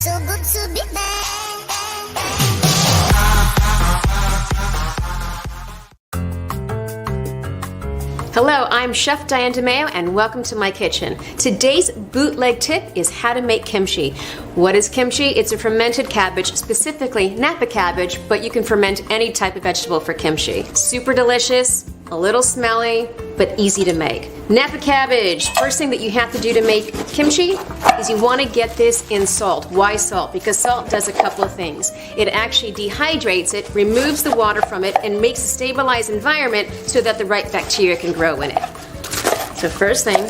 So good to be back. Hello, I'm Chef Diane DeMayo and welcome to my kitchen. Today's bootleg tip is how to make kimchi. What is kimchi? It's a fermented cabbage, specifically Napa cabbage, but you can ferment any type of vegetable for kimchi. Super delicious, a little smelly, but easy to make. Napa cabbage, first thing that you have to do to make kimchi is you want to get this in salt. Why salt? Because salt does a couple of things. It actually dehydrates it, removes the water from it, and makes a stabilized environment so that the right bacteria can grow in it. So first thing,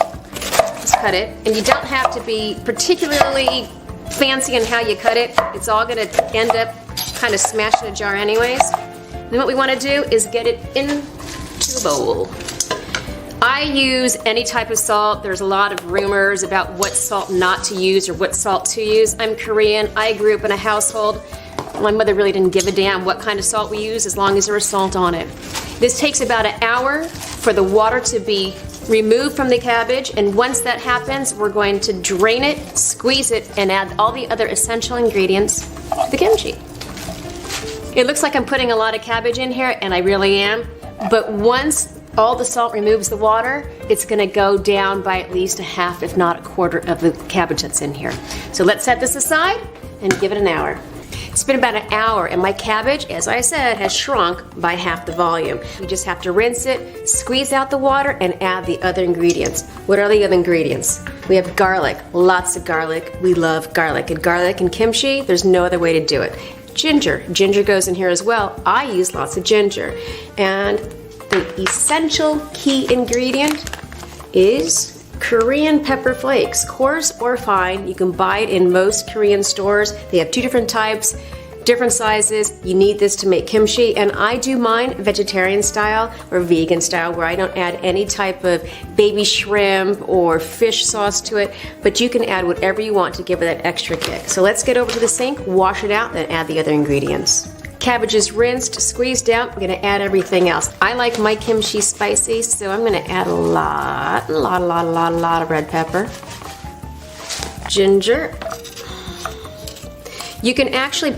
is cut it. And you don't have to be particularly fancy in how you cut it. It's all going to end up kind of smashed in a jar anyways. Then what we want to do is get it into a bowl. I use any type of salt. There's a lot of rumors about what salt not to use or what salt to use. I'm Korean. I grew up in a household. My mother really didn't give a damn what kind of salt we use as long as there was salt on it. This takes about an hour for the water to be removed from the cabbage, and once that happens, we're going to drain it, squeeze it, and add all the other essential ingredients to the kimchi. It looks like I'm putting a lot of cabbage in here, and I really am, but once all the salt removes the water, it's going to go down by at least a half, if not a quarter, of the cabbage that's in here. So let's set this aside and give it an hour. It's been about an hour, and my cabbage, as I said, has shrunk by half the volume. You just have to rinse it, squeeze out the water, and add the other ingredients. What are the other ingredients? We have garlic, lots of garlic. We love garlic. And garlic and kimchi, there's no other way to do it. Ginger. Ginger goes in here as well. I use lots of ginger. And the essential key ingredient is Korean pepper flakes, coarse or fine. You can buy it in most Korean stores. They have two different types, different sizes. You need this to make kimchi, and I do mine vegetarian style or vegan style, where I don't add any type of baby shrimp or fish sauce to it, but you can add whatever you want to give it that extra kick. So let's get over to the sink, wash it out, then add the other ingredients. Cabbage is rinsed, squeezed out. We're gonna add everything else. I like my kimchi spicy, so I'm gonna add a lot of red pepper. Ginger. You can actually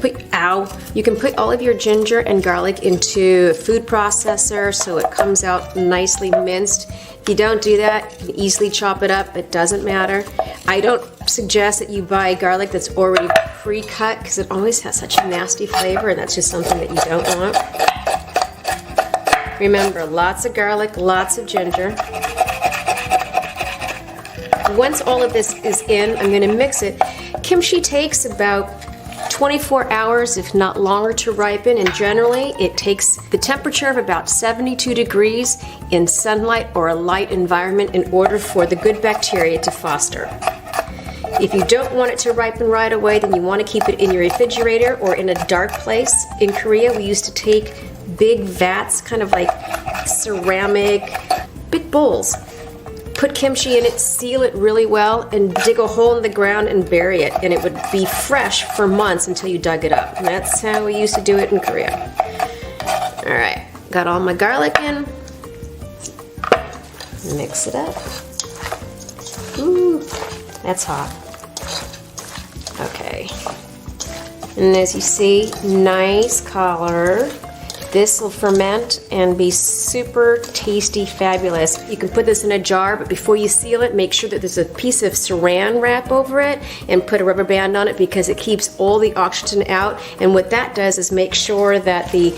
you can put all of your ginger and garlic into a food processor so it comes out nicely minced. If you don't do that, you can easily chop it up. It doesn't matter. I don't suggest that you buy garlic that's already pre-cut because it always has such a nasty flavor, and that's just something that you don't want. Remember, lots of garlic, lots of ginger. Once all of this is in, I'm going to mix it. Kimchi takes about 24 hours, if not longer, to ripen, and generally it takes the temperature of about 72 degrees in sunlight or a light environment in order for the good bacteria to foster. If you don't want it to ripen right away, then you want to keep it in your refrigerator or in a dark place. In Korea, we used to take big vats, kind of like ceramic, big bowls, put kimchi in it, seal it really well, and dig a hole in the ground and bury it, and it would be fresh for months until you dug it up. And that's how we used to do it in Korea. All right, got all my garlic in. Mix it up. Ooh, that's hot. Okay. And as you see, nice color. This will ferment and be super tasty, fabulous. You can put this in a jar, but before you seal it, make sure that there's a piece of saran wrap over it and put a rubber band on it because it keeps all the oxygen out. And what that does is make sure that the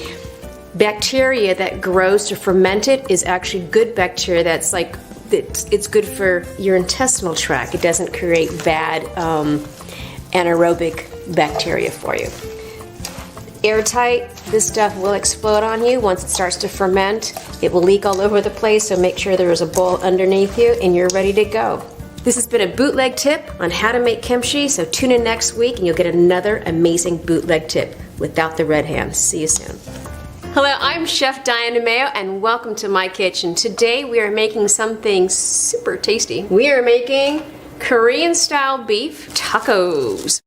bacteria that grows to ferment it is actually good bacteria that's like, it's good for your intestinal tract. It doesn't create bad anaerobic bacteria for you. Airtight, this stuff will explode on you once it starts to ferment. It will leak all over the place, so make sure there is a bowl underneath you and you're ready to go. This has been a bootleg tip on how to make kimchi, so tune in next week and you'll get another amazing bootleg tip without the red hand. See you soon. Hello, I'm Chef Diane DeMayo and welcome to my kitchen. Today we are making something super tasty. We are making Korean style beef tacos.